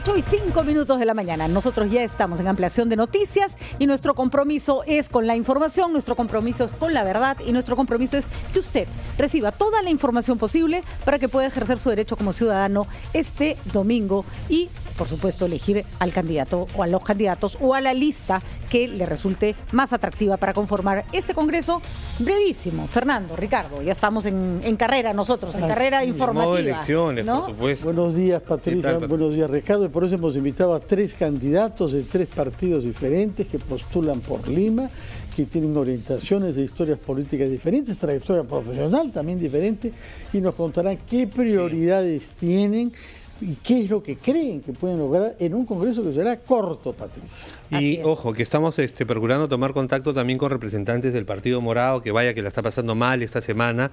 8:05 de la mañana. Nosotros ya estamos en ampliación de noticias y nuestro compromiso es con la información, nuestro compromiso es con la verdad y nuestro compromiso es que usted reciba toda la información posible para que pueda ejercer su derecho como ciudadano este domingo y, por supuesto, elegir al candidato o a los candidatos o a la lista que le resulte más atractiva para conformar este congreso brevísimo. Fernando, Ricardo, ya estamos en carrera nosotros, en carrera informativa. Modo elecciones, ¿no? por supuesto. Buenos días, Patricia. Buenos días, Ricardo. Y por eso hemos invitado a 3 candidatos de 3 partidos diferentes que postulan por Lima, que tienen orientaciones e historias políticas diferentes, trayectoria profesional también diferente, y nos contarán qué prioridades tienen y qué es lo que creen que pueden lograr en un congreso que será corto, Patricia. Y ojo, que estamos procurando tomar contacto también con representantes del Partido Morado, que vaya que la está pasando mal esta semana,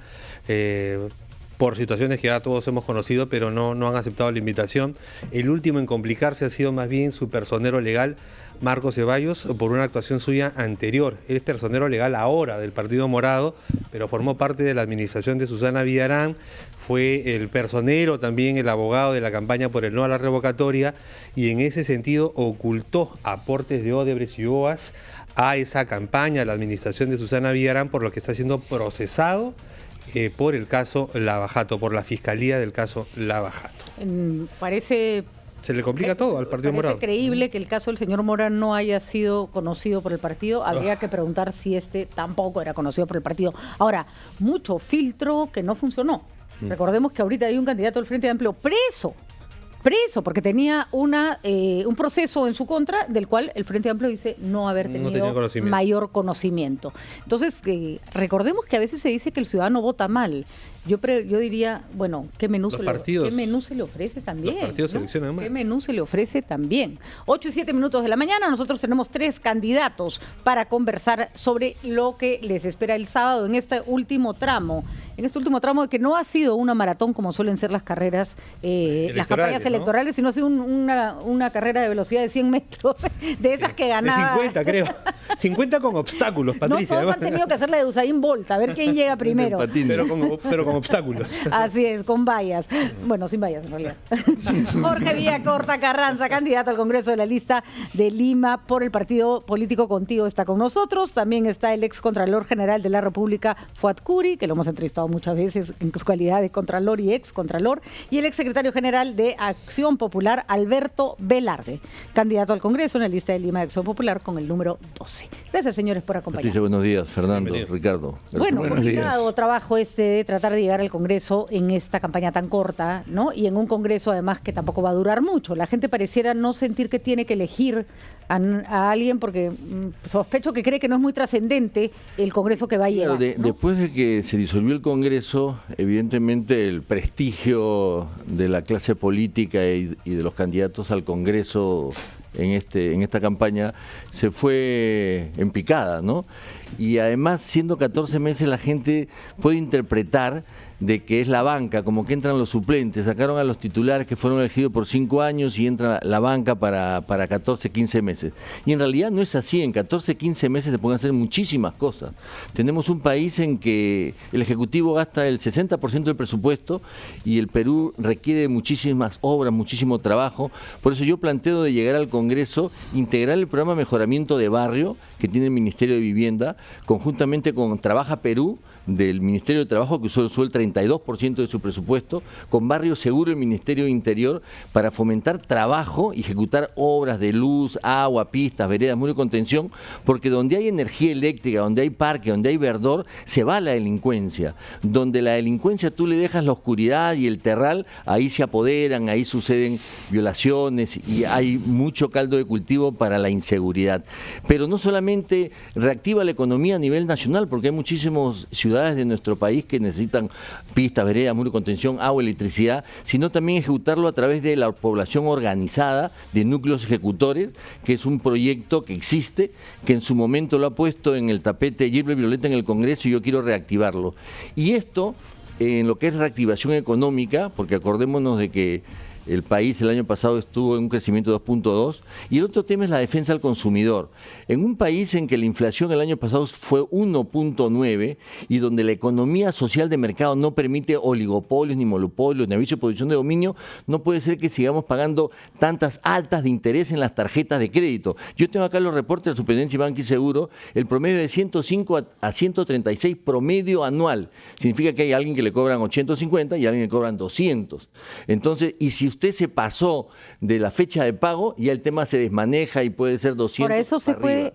por situaciones que ya todos hemos conocido, pero no han aceptado la invitación. El último en complicarse ha sido más bien su personero legal, Marcos Ceballos, por una actuación suya anterior. Él es personero legal ahora del Partido Morado, pero formó parte de la administración de Susana Villarán, fue el personero también, el abogado de la campaña por el no a la revocatoria, y en ese sentido ocultó aportes de Odebrecht y OAS a esa campaña, a la administración de Susana Villarán, por lo que está siendo procesado por el caso Lava Jato, por la fiscalía del caso Lava Jato. Se le complica todo al Partido Morado. Parece creíble que el caso del señor Mora no haya sido conocido por el partido. Habría que preguntar si tampoco era conocido por el partido. Ahora, mucho filtro que no funcionó. Recordemos que ahorita hay un candidato del Frente Amplio preso, porque tenía un proceso en su contra del cual el Frente Amplio dice no haber tenido mayor conocimiento. Entonces, recordemos que a veces se dice que el ciudadano vota mal. Yo diría, bueno, ¿qué menú se le ofrece también? Los partidos seleccionan mal. ¿Qué menú se le ofrece también? 8:07 de la mañana, nosotros tenemos 3 candidatos para conversar sobre lo que les espera el sábado en este último tramo. De que no ha sido una maratón como suelen ser las carreras, las campañas electorales, sino ha sido una carrera de velocidad de 100 metros, de esas que ganaba. De 50, creo. 50 con obstáculos, Patricia. No, todos han tenido que hacer la de Usain Bolt, a ver quién llega primero. Pero con obstáculos. Así es, con vallas. Bueno, sin vallas en realidad. Jorge Villacorta Carranza, candidato al Congreso de la lista de Lima por el partido político Contigo, está con nosotros. También está el ex Contralor General de la República, Fuad Curi, que lo hemos entrevistado muchas veces en su calidad de Contralor y ex Contralor, y el ex secretario general de Acción Popular, Alberto Velarde, candidato al Congreso en la lista de Lima de Acción Popular con el número 12. Gracias, señores, por acompañarnos. Patricia, buenos días. Fernando, Ricardo. Bueno, complicado trabajo de tratar de llegar al Congreso en esta campaña tan corta, ¿no? Y en un Congreso además que tampoco va a durar mucho. La gente pareciera no sentir que tiene que elegir a alguien porque sospecho que cree que no es muy trascendente el Congreso que va a llegar. ¿No? Después de que se disolvió el Congreso, evidentemente el prestigio de la clase política y de los candidatos al Congreso en esta campaña se fue en picada, ¿no? Y además, siendo 14 meses, la gente puede interpretar de que es la banca, como que entran los suplentes, sacaron a los titulares que fueron elegidos por 5 años y entra la banca para 14, 15 meses. Y en realidad no es así, en 14, 15 meses se pueden hacer muchísimas cosas. Tenemos un país en que el Ejecutivo gasta el 60% del presupuesto y el Perú requiere muchísimas obras, muchísimo trabajo. Por eso yo planteo de llegar al Congreso, integrar el programa de mejoramiento de barrio que tiene el Ministerio de Vivienda, conjuntamente con Trabaja Perú, del Ministerio de Trabajo, que usó el 32% de su presupuesto, con Barrio Seguro el Ministerio de Interior, para fomentar trabajo y ejecutar obras de luz, agua, pistas, veredas, muro de contención, porque donde hay energía eléctrica, donde hay parque, donde hay verdor, se va la delincuencia. Donde la delincuencia tú le dejas la oscuridad y el terral, ahí se apoderan, ahí suceden violaciones y hay mucho caldo de cultivo para la inseguridad. Pero no solamente reactiva la economía a nivel nacional, porque hay muchísimos ciudadanos de nuestro país que necesitan pistas, veredas, muro de contención, agua, electricidad, sino también ejecutarlo a través de la población organizada, de núcleos ejecutores, que es un proyecto que existe, que en su momento lo ha puesto en el tapete Gilbert Violeta en el Congreso y yo quiero reactivarlo. Y esto, en lo que es reactivación económica, porque acordémonos de que el país el año pasado estuvo en un crecimiento de 2.2, y el otro tema es la defensa al consumidor. En un país en que la inflación el año pasado fue 1.9 y donde la economía social de mercado no permite oligopolios, ni monopolios, ni aviso de posición de dominio, no puede ser que sigamos pagando tantas altas de interés en las tarjetas de crédito. Yo tengo acá los reportes de la Superintendencia de Banco y Seguro, el promedio de 105 a 136 promedio anual. Significa que hay alguien que le cobran 850 y alguien que le cobran 200. Entonces, y si usted se pasó de la fecha de pago, ya el tema se desmaneja y puede ser 200. Ahora, eso se puede,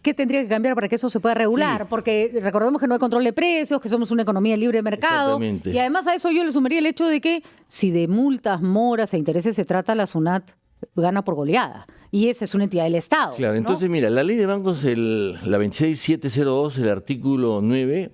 ¿qué tendría que cambiar para que eso se pueda regular? Sí. Porque recordemos que no hay control de precios, que somos una economía libre de mercado. Y además a eso yo le sumaría el hecho de que si de multas, moras e intereses se trata, la SUNAT gana por goleada. Y esa es una entidad del Estado. Claro, entonces mira, la ley de bancos, la 26702, el artículo 9,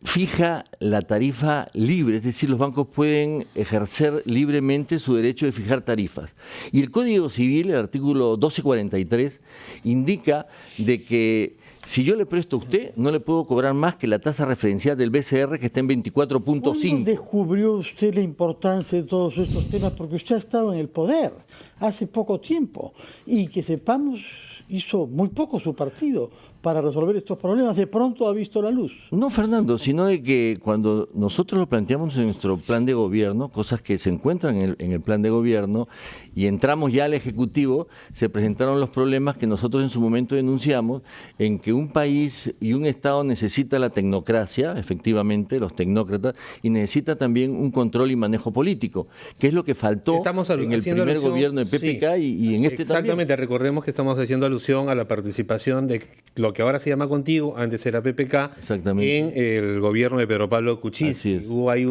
fija la tarifa libre, es decir, los bancos pueden ejercer libremente su derecho de fijar tarifas. Y el Código Civil, el artículo 1243, indica de que si yo le presto a usted, no le puedo cobrar más que la tasa referencial del BCR, que está en 24.5. ¿Cuándo descubrió usted la importancia de todos estos temas? Porque usted ha estado en el poder hace poco tiempo y que sepamos, hizo muy poco su partido para resolver estos problemas. De pronto ha visto la luz. No, Fernando, sino de que cuando nosotros lo planteamos en nuestro plan de gobierno, cosas que se encuentran en el plan de gobierno, y entramos ya al Ejecutivo, se presentaron los problemas que nosotros en su momento denunciamos, en que un país y un Estado necesita la tecnocracia, efectivamente, los tecnócratas, y necesita también un control y manejo político, que es lo que faltó en el primer gobierno de PPK, sí, y en este exactamente, también. Recordemos que estamos haciendo alusión a la participación de lo que ahora se llama Contigo, antes era PPK, en el gobierno de Pedro Pablo Kuczynski. Hubo ahí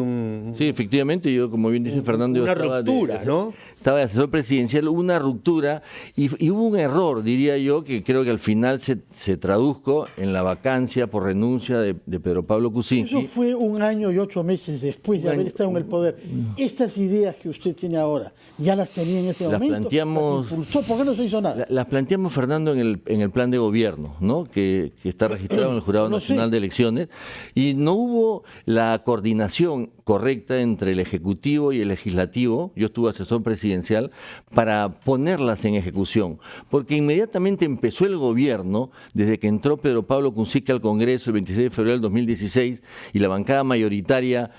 Sí, efectivamente, yo, como bien dice Fernando, una ruptura, ¿no? Estaba de asesor presidencial, hubo una ruptura y hubo un error, diría yo, que creo que al final se tradujo en la vacancia por renuncia de Pedro Pablo Kuczynski. Eso fue 1 año y 8 meses después de haber estado en el poder. Estas ideas que usted tiene ahora, ¿ya las tenía en ese momento? Planteamos, ¿las impulsó? ¿Por qué no se hizo nada? Las planteamos, Fernando, en el plan de gobierno, ¿no? Que está registrado en el Jurado Nacional de Elecciones, y no hubo la coordinación correcta entre el Ejecutivo y el Legislativo. Yo estuve asesor presidencial para ponerlas en ejecución, porque inmediatamente empezó el gobierno, desde que entró Pedro Pablo Kuczynski al Congreso el 26 de febrero del 2016, y la bancada mayoritaria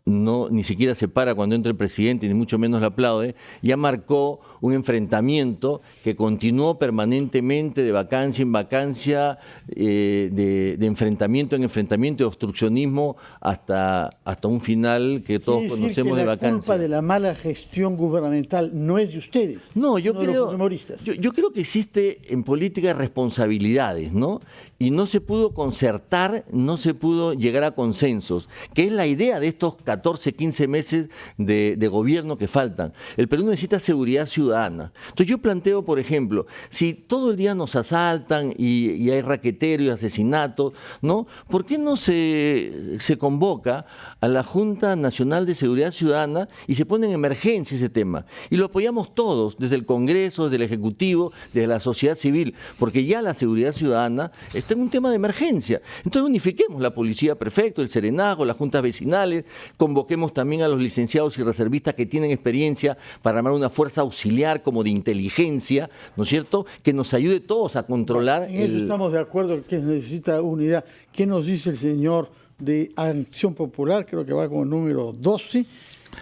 ni siquiera se para cuando entra el presidente, ni mucho menos le aplaude, ya marcó un enfrentamiento que continuó permanentemente de vacancia en vacancia, de enfrentamiento en enfrentamiento, de obstruccionismo, hasta un final que todos conocemos de vacancia. La culpa de la mala gestión gubernamental no es de ustedes, no, yo creo que existe en política responsabilidades, ¿no? Y no se pudo concertar, no se pudo llegar a consensos, que es la idea de estos 14, 15 meses de gobierno que faltan. El Perú necesita seguridad ciudadana. Entonces yo planteo, por ejemplo, si todo el día nos asaltan y hay raquetero y asesinatos, ¿no? ¿Por qué no se convoca a la Junta Nacional de Seguridad Ciudadana y se pone en emergencia ese tema? Y lo apoyamos todos, desde el Congreso, desde el Ejecutivo, desde la sociedad civil, porque ya la seguridad ciudadana está en un tema de emergencia. Entonces unifiquemos la policía, prefecto, el serenazgo, las juntas vecinales, convoquemos también a los licenciados y reservistas que tienen experiencia para armar una fuerza auxiliar como de inteligencia, ¿no es cierto?, que nos ayude todos a controlar. En eso estamos de acuerdo, que necesita unidad. ¿Qué nos dice el señor de Acción Popular? Creo que va con el número 12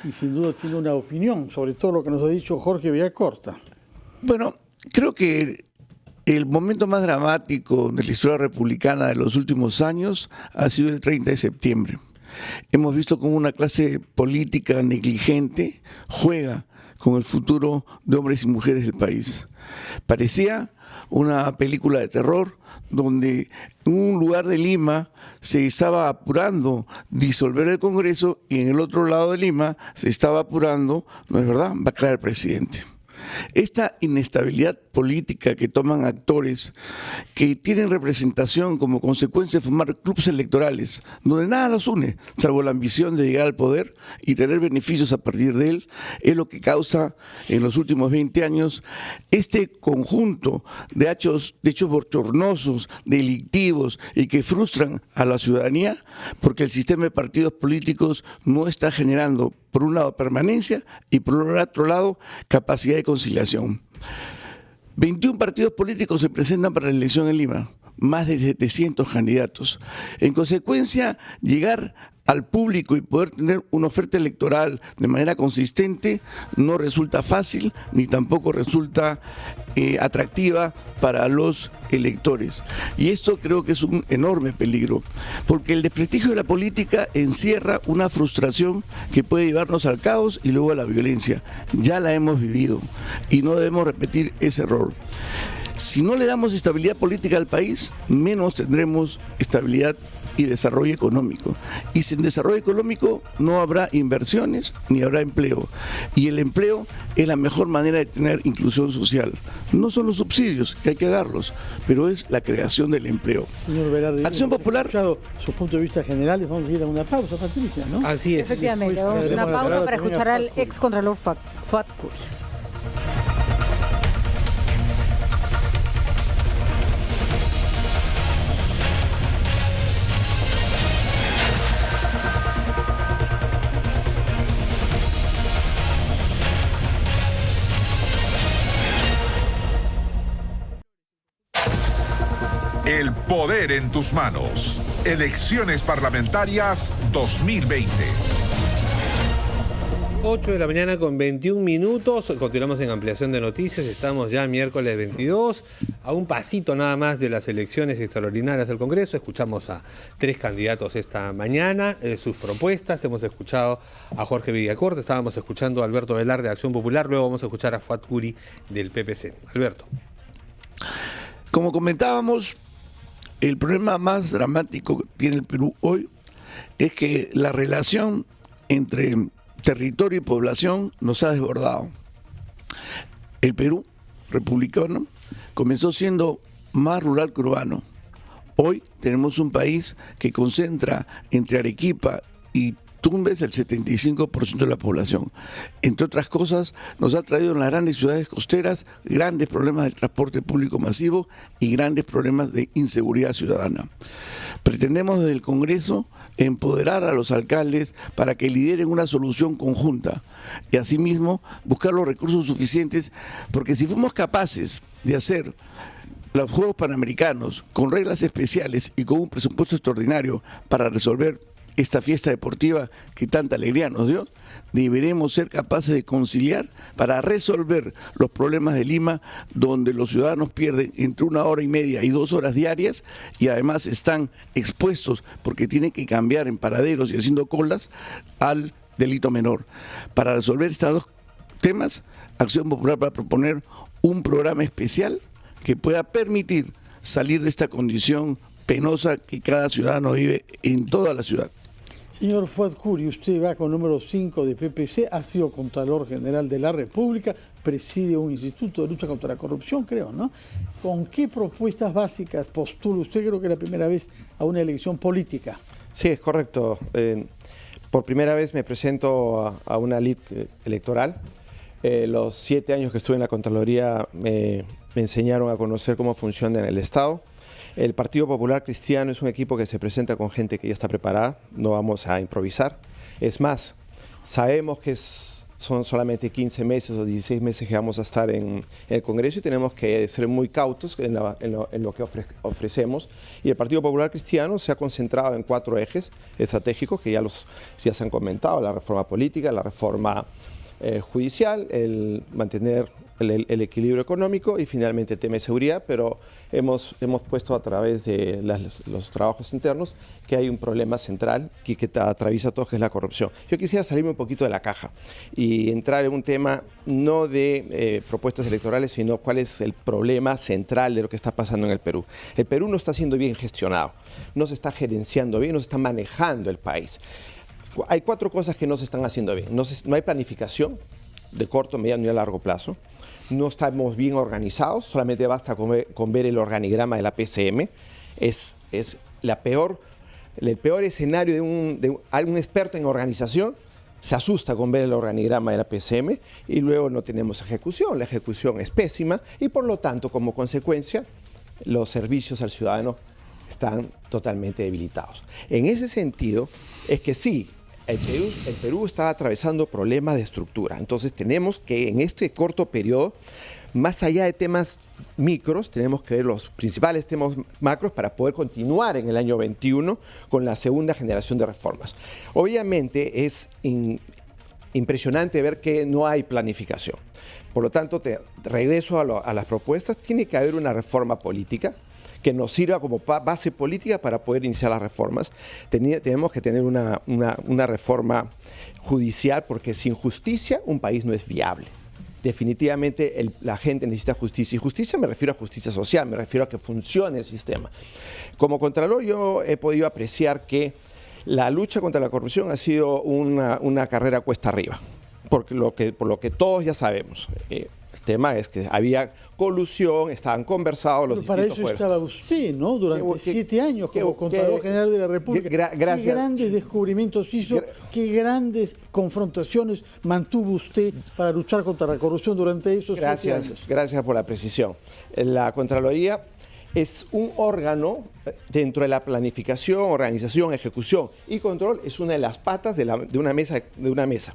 y sin duda tiene una opinión sobre todo lo que nos ha dicho Jorge Villacorta. Bueno, creo que el momento más dramático de la historia republicana de los últimos años ha sido el 30 de septiembre. Hemos visto cómo una clase política negligente juega con el futuro de hombres y mujeres del país. Parecía una película de terror donde en un lugar de Lima se estaba apurando disolver el Congreso y en el otro lado de Lima se estaba apurando, ¿no es verdad?, vacar al presidente. Esta inestabilidad política que toman actores que tienen representación como consecuencia de formar clubes electorales, donde nada los une, salvo la ambición de llegar al poder y tener beneficios a partir de él, es lo que causa en los últimos 20 años este conjunto de hechos bochornosos, delictivos y que frustran a la ciudadanía, porque el sistema de partidos políticos no está generando, por un lado, permanencia y por otro lado, capacidad de conciliación. 21 partidos políticos se presentan para la elección en Lima, más de 700 candidatos. En consecuencia, llegar al público y poder tener una oferta electoral de manera consistente no resulta fácil ni tampoco resulta atractiva para los electores. Y esto creo que es un enorme peligro, porque el desprestigio de la política encierra una frustración que puede llevarnos al caos y luego a la violencia. Ya la hemos vivido y no debemos repetir ese error. Si no le damos estabilidad política al país, menos tendremos estabilidad y desarrollo económico. Y sin desarrollo económico no habrá inversiones ni habrá empleo. Y el empleo es la mejor manera de tener inclusión social. No son los subsidios, que hay que darlos, pero es la creación del empleo. Señor Velarde, Acción Popular. Sus puntos de vista generales, vamos a ir a una pausa, Patricia, ¿no? Así es. Efectivamente, vamos a una pausa para escuchar al ex contralor Fuad Curi. El poder en tus manos. Elecciones parlamentarias 2020. 8 de la mañana con 21 minutos. Continuamos en ampliación de noticias. Estamos ya miércoles 22. A un pasito nada más de las elecciones extraordinarias del Congreso. Escuchamos a 3 candidatos esta mañana, sus propuestas. Hemos escuchado a Jorge Villacorta, estábamos escuchando a Alberto Velarde de Acción Popular. Luego vamos a escuchar a Fuad Curi del PPC. Alberto. Como comentábamos, el problema más dramático que tiene el Perú hoy es que la relación entre territorio y población nos ha desbordado. El Perú republicano comenzó siendo más rural que urbano. Hoy tenemos un país que concentra entre Arequipa y Tumbes el 75% de la población. Entre otras cosas, nos ha traído en las grandes ciudades costeras grandes problemas del transporte público masivo y grandes problemas de inseguridad ciudadana. Pretendemos desde el Congreso empoderar a los alcaldes para que lideren una solución conjunta y asimismo buscar los recursos suficientes, porque si fuimos capaces de hacer los Juegos Panamericanos con reglas especiales y con un presupuesto extraordinario para resolver esta fiesta deportiva que tanta alegría nos dio, deberemos ser capaces de conciliar para resolver los problemas de Lima, donde los ciudadanos pierden entre 1 hora y media y 2 horas diarias y además están expuestos porque tienen que cambiar en paraderos y haciendo colas al delito menor. Para resolver estos 2 temas, Acción Popular va a proponer un programa especial que pueda permitir salir de esta condición penosa que cada ciudadano vive en toda la ciudad. Señor Fuad Curi, usted va con número 5 de PPC, ha sido Contralor General de la República, preside un instituto de lucha contra la corrupción, creo, ¿no? ¿Con qué propuestas básicas postula usted, creo que es la primera vez, a una elección política? Sí, es correcto. Por primera vez me presento a una lid electoral. Los 7 años que estuve en la Contraloría me enseñaron a conocer cómo funciona el Estado. El Partido Popular Cristiano es un equipo que se presenta con gente que ya está preparada, no vamos a improvisar. Es más, sabemos que son solamente 15 meses o 16 meses que vamos a estar en el Congreso y tenemos que ser muy cautos en lo que ofrecemos. Y el Partido Popular Cristiano se ha concentrado en 4 ejes estratégicos que ya se han comentado: la reforma política, la reforma judicial, el mantener el equilibrio económico y finalmente el tema de seguridad, pero hemos puesto a través de los trabajos internos que hay un problema central que atraviesa todo, que es la corrupción. Yo quisiera salirme un poquito de la caja y entrar en un tema no de propuestas electorales, sino cuál es el problema central de lo que está pasando en el Perú. El Perú no está siendo bien gestionado, no se está gerenciando bien, no se está manejando el país. Hay 4 cosas que no se están haciendo bien. No hay planificación de corto, mediano y a largo plazo. no estamos bien organizados, solamente basta con ver el organigrama de la PCM. Es el peor escenario de un experto en organización. Se asusta con ver el organigrama de la PCM y luego no tenemos ejecución. La ejecución es pésima y por lo tanto, como consecuencia, los servicios al ciudadano están totalmente debilitados. En ese sentido, es que sí, el Perú está atravesando problemas de estructura. Entonces tenemos que en este corto periodo, más allá de temas micros, tenemos que ver los principales temas macros para poder continuar en el año 21 con la segunda generación de reformas. Obviamente es impresionante ver que no hay planificación. Por lo tanto, regreso a las propuestas, tiene que haber una reforma política que nos sirva como base política para poder iniciar las reformas. Tenemos que tener una reforma judicial porque sin justicia un país no es viable. Definitivamente la gente necesita justicia. Y justicia me refiero a justicia social, me refiero a que funcione el sistema. Como Contralor yo he podido apreciar que la lucha contra la corrupción ha sido una carrera cuesta arriba, por lo que todos ya sabemos. El tema es que había colusión, estaban conversados los para distintos eso estaba usted, ¿no? Durante 7 años como Contralor General de la República. Gracias. Qué grandes descubrimientos hizo, qué grandes confrontaciones mantuvo usted para luchar contra la corrupción durante esos 7 años. Gracias por la precisión. La Contraloría es un órgano dentro de la planificación, organización, ejecución y control, es una de las patas de una mesa.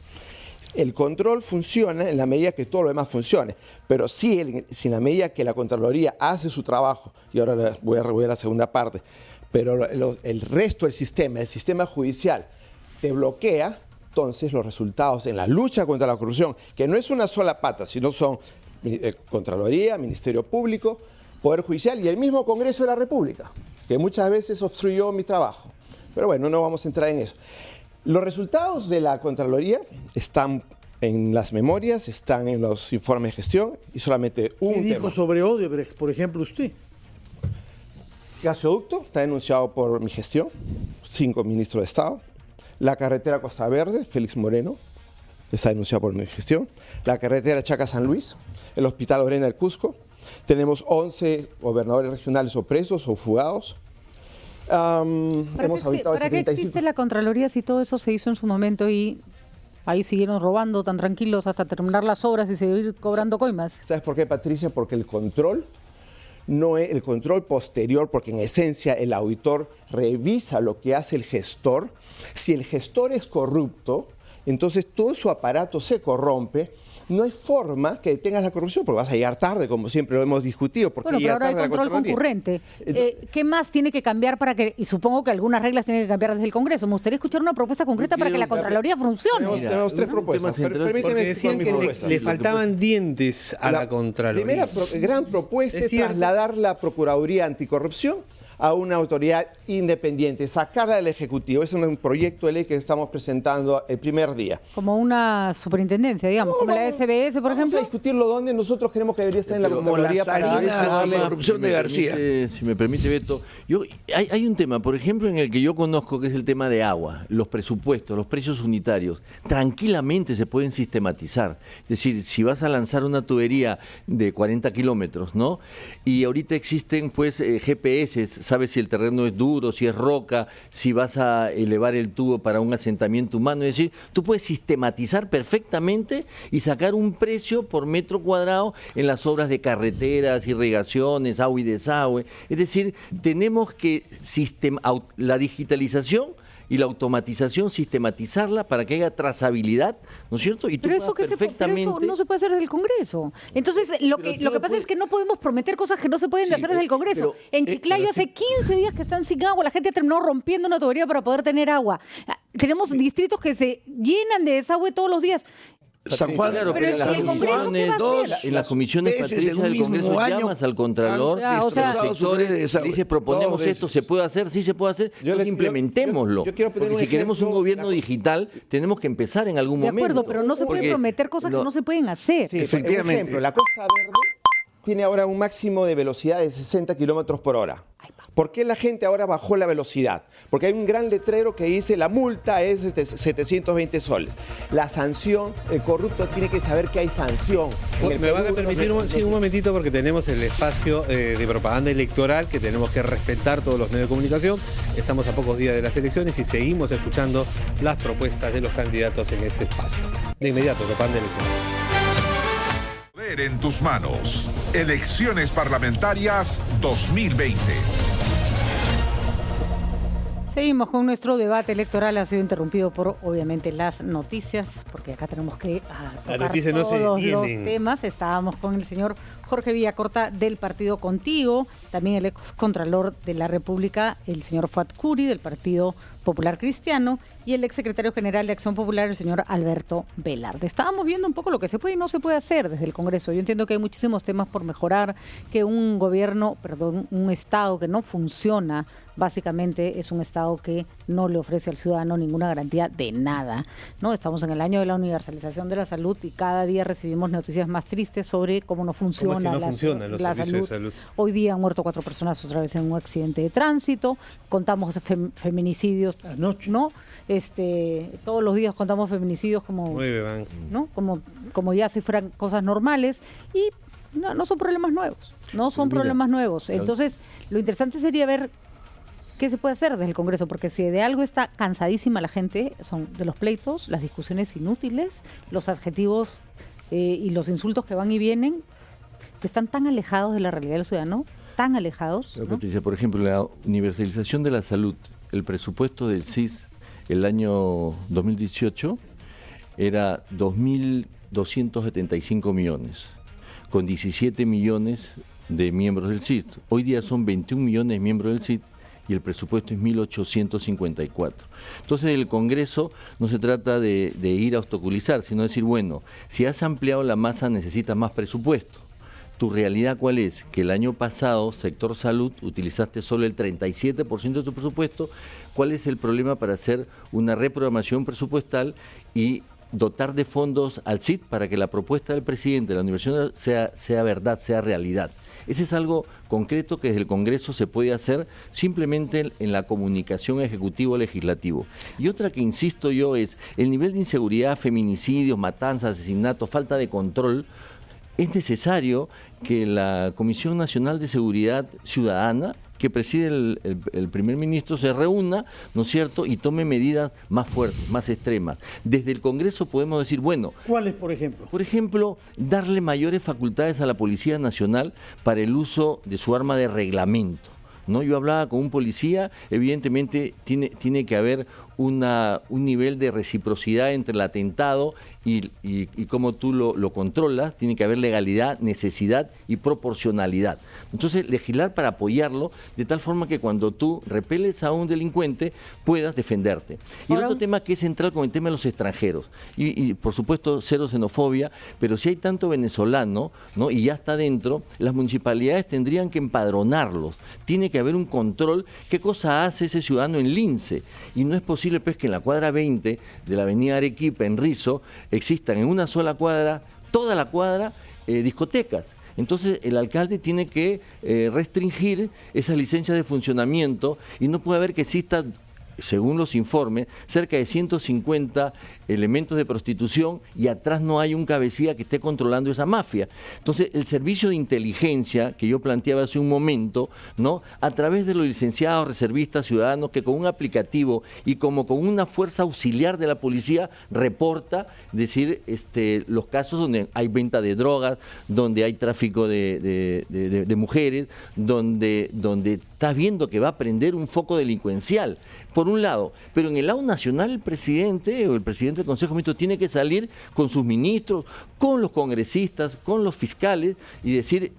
El control funciona en la medida que todo lo demás funcione, pero si en la medida que la Contraloría hace su trabajo, y ahora voy a la segunda parte, pero el resto del sistema, el sistema judicial, te bloquea, entonces los resultados en la lucha contra la corrupción, que no es una sola pata, sino son Contraloría, Ministerio Público, Poder Judicial y el mismo Congreso de la República, que muchas veces obstruyó mi trabajo. Pero bueno, no vamos a entrar en eso. Los resultados de la Contraloría están en las memorias, están en los informes de gestión y solamente un tema. ¿Qué dijo sobre Odebrecht, por ejemplo, usted? Gasoducto está denunciado por mi gestión, 5 ministros de Estado. La carretera Costa Verde, Félix Moreno, está denunciado por mi gestión. La carretera Chaca-San Luis, el Hospital Orena del Cusco. Tenemos 11 gobernadores regionales o presos o fugados. ¿Para qué existe la Contraloría si todo eso se hizo en su momento y ahí siguieron robando tan tranquilos hasta terminar las obras y seguir cobrando coimas? ¿Sabes por qué, Patricia? Porque el control no es el control posterior, porque en esencia el auditor revisa lo que hace el gestor. Si el gestor es corrupto, entonces todo su aparato se corrompe. No hay forma que detengas la corrupción, porque vas a llegar tarde, como siempre lo hemos discutido. Bueno, pero ahora hay control concurrente. ¿Qué más tiene que cambiar para que, y supongo que algunas reglas tienen que cambiar desde el Congreso? Me gustaría escuchar una propuesta concreta para que la Contraloría funcione. Tenemos 3 propuestas. Porque decían que le faltaban dientes a la Contraloría. La primera gran propuesta es trasladar la Procuraduría Anticorrupción a una autoridad independiente, sacarla del Ejecutivo. Es un proyecto de ley que estamos presentando el primer día. Como una superintendencia, digamos, como la SBS, por ejemplo. Vamos a discutirlo donde nosotros creemos que debería estar en la Contraloría para la corrupción de García. Si me permite, Beto, hay un tema, por ejemplo, en el que yo conozco, que es el tema de agua, los presupuestos, los precios unitarios, tranquilamente se pueden sistematizar. Es decir, si vas a lanzar una tubería de 40 kilómetros, ¿no? Y ahorita existen, pues, GPS, sabes si el terreno es duro, si es roca, si vas a elevar el tubo para un asentamiento humano. Es decir, tú puedes sistematizar perfectamente y sacar un precio por metro cuadrado en las obras de carreteras, irrigaciones, agua y desagüe. Es decir, tenemos que la digitalización y la automatización, sistematizarla para que haya trazabilidad, ¿no es cierto? Y tú pero eso no se puede hacer desde el Congreso. Entonces, lo que pasa es que no podemos prometer cosas que no se pueden hacer desde el Congreso. En Chiclayo hace 15 días que están sin agua, la gente terminó rompiendo una tubería para poder tener agua. Tenemos distritos que se llenan de desagüe todos los días. San Juan, claro, pero en las comisiones, Patricia, del Congreso llamas al Contralor, los sectores, dice, proponemos esto, ¿se puede hacer? Sí, se puede hacer, entonces implementémoslo. Porque si queremos un gobierno digital, tenemos que empezar en algún momento. De acuerdo, pero no se puede prometer cosas que no se pueden hacer. Sí, efectivamente. Por ejemplo, la Costa Verde tiene ahora un máximo de velocidad de 60 kilómetros por hora. ¿Por qué la gente ahora bajó la velocidad? Porque hay un gran letrero que dice la multa es 720 soles. La sanción, el corrupto tiene que saber que hay sanción. Me van a permitir un momentito porque tenemos el espacio de propaganda electoral que tenemos que respetar todos los medios de comunicación. Estamos a pocos días de las elecciones y seguimos escuchando las propuestas de los candidatos en este espacio. De inmediato, propaganda electoral. Poder en tus manos. Elecciones parlamentarias 2020. Seguimos con nuestro debate electoral. Ha sido interrumpido por, obviamente, las noticias, porque acá tenemos que tocar todos los temas. Estábamos con el señor Jorge Villacorta del Partido Contigo, también el excontralor de la República, el señor Fuad Curi del Partido Popular Cristiano, y el exsecretario general de Acción Popular, el señor Alberto Velarde. Estábamos viendo un poco lo que se puede y no se puede hacer desde el Congreso. Yo entiendo que hay muchísimos temas por mejorar, que un Estado que no funciona, básicamente es un Estado que no le ofrece al ciudadano ninguna garantía de nada, ¿no? Estamos en el año de la universalización de la salud y cada día recibimos noticias más tristes sobre cómo no funciona, la salud. Hoy día han muerto 4 personas otra vez en un accidente de tránsito. Contamos feminicidios anoche, ¿no? Todos los días contamos feminicidios como, ¿no? Como ya si fueran cosas normales, y no son problemas nuevos. No son problemas nuevos. Entonces, lo interesante sería ver qué se puede hacer desde el Congreso, porque si de algo está cansadísima la gente, son de los pleitos, las discusiones inútiles, los adjetivos y los insultos que van y vienen, que están tan alejados de la realidad del ciudadano, tan alejados, ¿no? Patricia, por ejemplo, la universalización de la salud, el presupuesto del CIS el año 2018 era 2.275 millones, con 17 millones de miembros del CIS. Hoy día son 21 millones de miembros del CIS y el presupuesto es 1.854. Entonces, el Congreso no se trata de ir a obstaculizar, sino decir, bueno, si has ampliado la masa necesitas más presupuesto. ¿Tu realidad cuál es? Que el año pasado, sector salud, utilizaste solo el 37% de tu presupuesto. ¿Cuál es el problema para hacer una reprogramación presupuestal y dotar de fondos al CID para que la propuesta del presidente de la universidad sea verdad, sea realidad? Ese es algo concreto que desde el Congreso se puede hacer simplemente en la comunicación ejecutivo-legislativo. Y otra que insisto yo es el nivel de inseguridad, feminicidios, matanzas, asesinatos, falta de control. Es necesario que la Comisión Nacional de Seguridad Ciudadana, que preside el primer ministro, se reúna, ¿no es cierto?, y tome medidas más fuertes, más extremas. Desde el Congreso podemos decir, bueno... ¿Cuáles, por ejemplo? Por ejemplo, darle mayores facultades a la Policía Nacional para el uso de su arma de reglamento, ¿no? Yo hablaba con un policía, evidentemente tiene que haber un nivel de reciprocidad entre el atentado y cómo tú lo controlas. Tiene que haber legalidad, necesidad y proporcionalidad. Entonces, legislar para apoyarlo de tal forma que cuando tú repeles a un delincuente puedas defenderte. Y el otro tema que es central con el tema de los extranjeros. Y por supuesto, cero xenofobia, pero si hay tanto venezolano, ¿no?, y ya está dentro, las municipalidades tendrían que empadronarlos. Tiene que haber un control. ¿Qué cosa hace ese ciudadano en Lince? Y no es posible pues que en la cuadra 20 de la avenida Arequipa, en Rizo, existan en una sola cuadra, toda la cuadra, discotecas. Entonces el alcalde tiene que restringir esas licencias de funcionamiento y no puede haber que exista, según los informes, cerca de 150 elementos de prostitución y atrás no hay un cabecilla que esté controlando esa mafia. Entonces, el servicio de inteligencia que yo planteaba hace un momento, ¿no?, a través de los licenciados, reservistas, ciudadanos, que con un aplicativo y como con una fuerza auxiliar de la policía reporta, decir, los casos donde hay venta de drogas, donde hay tráfico de mujeres, donde estás viendo que va a prender un foco delincuencial, por un lado. Pero en el lado nacional el presidente o el presidente del Consejo de Ministros tiene que salir con sus ministros, con los congresistas, con los fiscales y decir,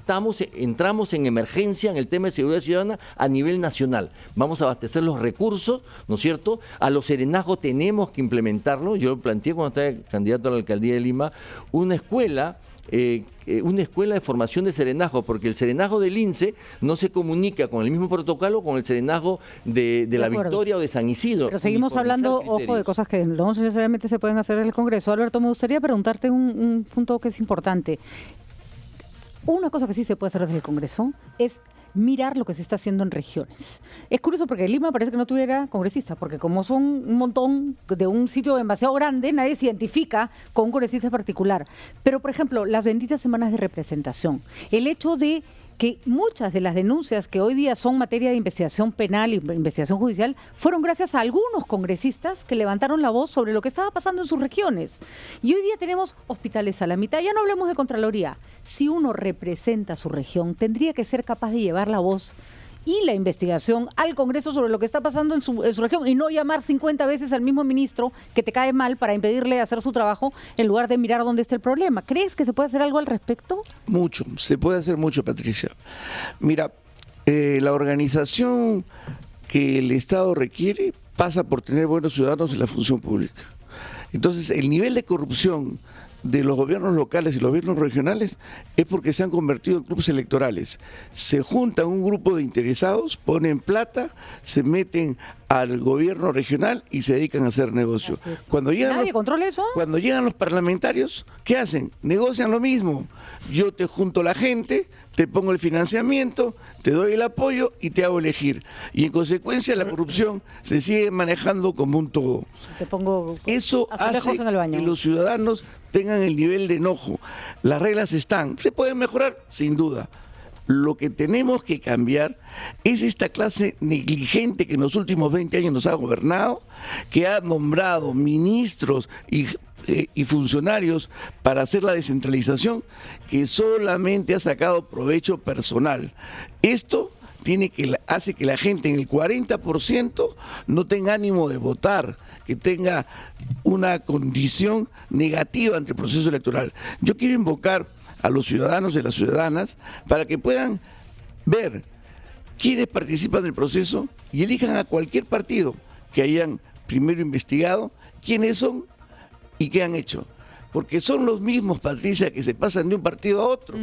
entramos en emergencia en el tema de seguridad ciudadana a nivel nacional. Vamos a abastecer los recursos, ¿no es cierto? A los serenazgos tenemos que implementarlo. Yo lo planteé cuando estaba candidato a la alcaldía de Lima, una escuela de formación de serenazgo, porque el serenazgo del INSE no se comunica con el mismo protocolo con el serenazgo de la Victoria o de San Isidro. Pero seguimos hablando, ojo, de cosas que no necesariamente se pueden hacer en el Congreso. Alberto, me gustaría preguntarte un punto que es importante. una cosa que sí se puede hacer desde el Congreso es mirar lo que se está haciendo en regiones. Es curioso porque Lima parece que no tuviera congresistas, porque como son un montón de un sitio demasiado grande, nadie se identifica con un congresista particular. Pero, por ejemplo, las benditas semanas de representación, el hecho de que muchas de las denuncias que hoy día son materia de investigación penal y investigación judicial fueron gracias a algunos congresistas que levantaron la voz sobre lo que estaba pasando en sus regiones. Y hoy día tenemos hospitales a la mitad, ya no hablemos de Contraloría. Si uno representa su región, tendría que ser capaz de llevar la voz y la investigación al Congreso sobre lo que está pasando en su región y no llamar 50 veces al mismo ministro que te cae mal para impedirle hacer su trabajo en lugar de mirar dónde está el problema. ¿Crees que se puede hacer algo al respecto? Mucho, se puede hacer mucho, Patricia. Mira, la organización que el Estado requiere pasa por tener buenos ciudadanos en la función pública. Entonces, el nivel de corrupción de los gobiernos locales y los gobiernos regionales es porque se han convertido en clubes electorales. Se juntan un grupo de interesados, ponen plata, se meten al gobierno regional y se dedican a hacer negocio. ¿Nadie controla eso? Cuando llegan los parlamentarios, ¿qué hacen? Negocian lo mismo. Yo te junto la gente, te pongo el financiamiento, te doy el apoyo y te hago elegir. Y en consecuencia la corrupción se sigue manejando como un todo. Te pongo eso hace en el baño. Que los ciudadanos tengan el nivel de enojo. Las reglas están. ¿Se pueden mejorar? Sin duda. Lo que tenemos que cambiar es esta clase negligente que en los últimos 20 años nos ha gobernado, que ha nombrado ministros y funcionarios para hacer la descentralización, que solamente ha sacado provecho personal. Esto hace que la gente en el 40% no tenga ánimo de votar, que tenga una condición negativa ante el proceso electoral. Yo quiero invocar a los ciudadanos y las ciudadanas para que puedan ver quiénes participan del proceso y elijan a cualquier partido que hayan primero investigado quiénes son y qué han hecho. Porque son los mismos, Patricia, que se pasan de un partido a otro,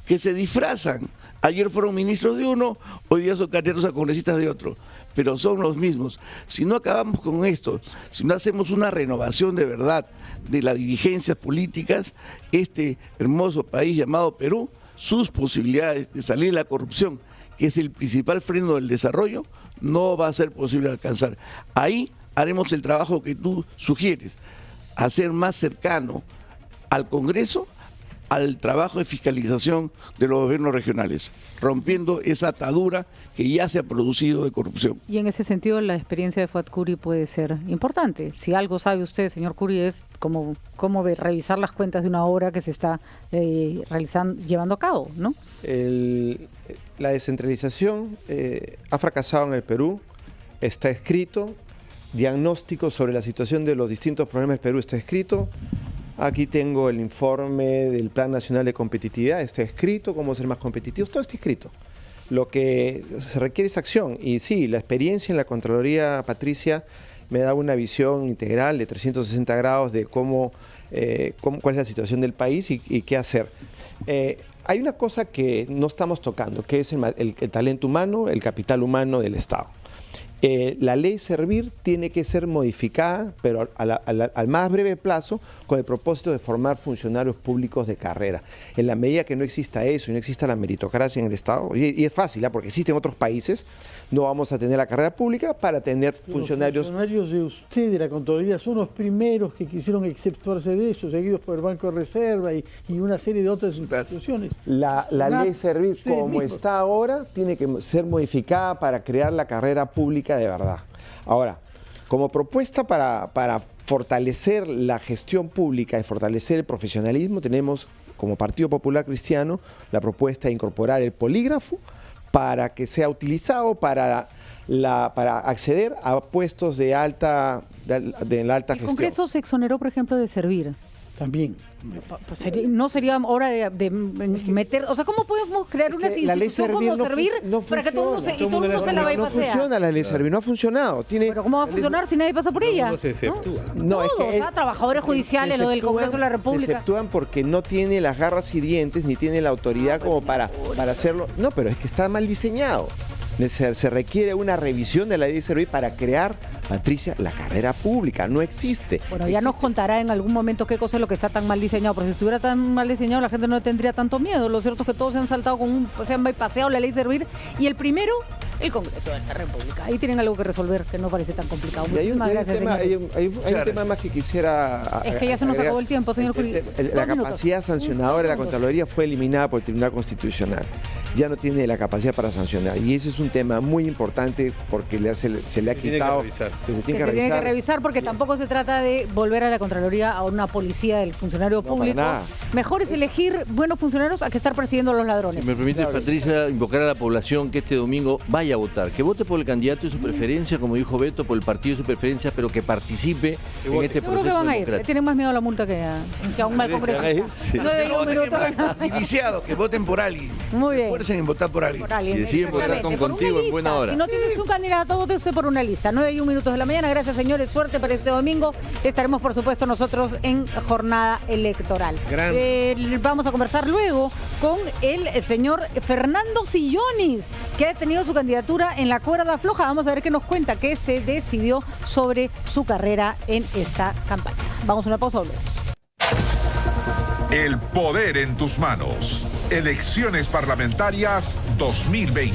que se disfrazan. Ayer fueron ministros de uno, hoy día son candidatos a congresistas de otro, pero son los mismos. Si no acabamos con esto, si no hacemos una renovación de verdad de las dirigencias políticas, este hermoso país llamado Perú, sus posibilidades de salir de la corrupción, que es el principal freno del desarrollo, no va a ser posible alcanzar. Ahí haremos el trabajo que tú sugieres, hacer más cercano al Congreso al trabajo de fiscalización de los gobiernos regionales, rompiendo esa atadura que ya se ha producido de corrupción. Y en ese sentido la experiencia de Fuad Curi puede ser importante. Si algo sabe usted, señor Curi, es cómo revisar las cuentas de una obra que se está llevando a cabo, ¿no? La descentralización ha fracasado en el Perú, está escrito, diagnóstico sobre la situación de los distintos problemas del Perú está escrito. Aquí tengo el informe del Plan Nacional de Competitividad, está escrito, cómo ser más competitivos, todo está escrito. Lo que se requiere es acción. Y sí, la experiencia en la Contraloría, Patricia, me da una visión integral de 360 grados de cuál es la situación del país y qué hacer. Hay una cosa que no estamos tocando, que es el talento humano, el capital humano del Estado. La ley Servir tiene que ser modificada, pero al más breve plazo, con el propósito de formar funcionarios públicos de carrera. En la medida que no exista eso y no exista la meritocracia en el Estado, y es fácil, porque existe en otros países, no vamos a tener la carrera pública para tener funcionarios... Los funcionarios de usted, de la Contraloría, son los primeros que quisieron exceptuarse de eso, seguidos por el Banco de Reserva y una serie de otras instituciones. La ley Servir, como está ahora, tiene que ser modificada para crear la carrera pública de verdad. Ahora, como propuesta para fortalecer la gestión pública y fortalecer el profesionalismo, tenemos como Partido Popular Cristiano la propuesta de incorporar el polígrafo para que sea utilizado para acceder a puestos de la alta gestión. El Congreso se exoneró, por ejemplo, de Servir. También. No sería hora de meter, o sea, ¿cómo podemos crear una institución como Servir para que todo el mundo se la vaya a pasear? No funciona la ley Servir, no ha funcionado. Pero ¿cómo va a funcionar si nadie pasa por ella? Se exceptúa. No, es que trabajadores judiciales, lo del Congreso de la República. Se exceptúan porque no tiene las garras y dientes ni tiene la autoridad como para hacerlo. No, pero es que está mal diseñado. Se requiere una revisión de la ley de servir para crear, Patricia, la carrera pública. No existe. Bueno, ya nos contará en algún momento qué cosa es lo que está tan mal diseñado, pero si estuviera tan mal diseñado la gente no tendría tanto miedo. Lo cierto es que todos se han saltado se han bypaseado la ley de servir, y el primero, el Congreso de la República. Ahí tienen algo que resolver que no parece tan complicado. Muchísimas gracias, señor. Hay un tema más que quisiera... Es que ya se nos acabó el tiempo, señor Curi. La capacidad sancionadora de la Contraloría fue eliminada por el Tribunal Constitucional. Ya no tiene la capacidad para sancionar. Y ese es un tema muy importante porque se le ha quitado... Se tiene que revisar porque tampoco se trata de volver a la Contraloría a una policía del funcionario público. Mejor es elegir buenos funcionarios a que estar persiguiendo a los ladrones. Si me permite, Patricia, invocar a la población que este domingo vaya a votar, que vote por el candidato de su preferencia, como dijo Beto, por el partido de su preferencia, pero que participe en este proceso. Yo creo que van a ir. Tienen más miedo a la multa que a un mal congresista. Sí. Iniciados, que voten por alguien. Muy bien. Esfuercen en votar por alguien. Si deciden votar contigo en buena hora. Si no tienes un candidato, vote usted por una lista. 9:01 minutos de la mañana. Gracias, señores. Suerte para este domingo. Estaremos, por supuesto, nosotros en jornada electoral. Vamos a conversar luego con el señor Fernando Sillonis, que ha tenido su candidatura en la cuerda floja. Vamos a ver qué nos cuenta, qué se decidió sobre su carrera en esta campaña. Vamos a una pausa. Volvemos. El poder en tus manos. Elecciones parlamentarias 2020.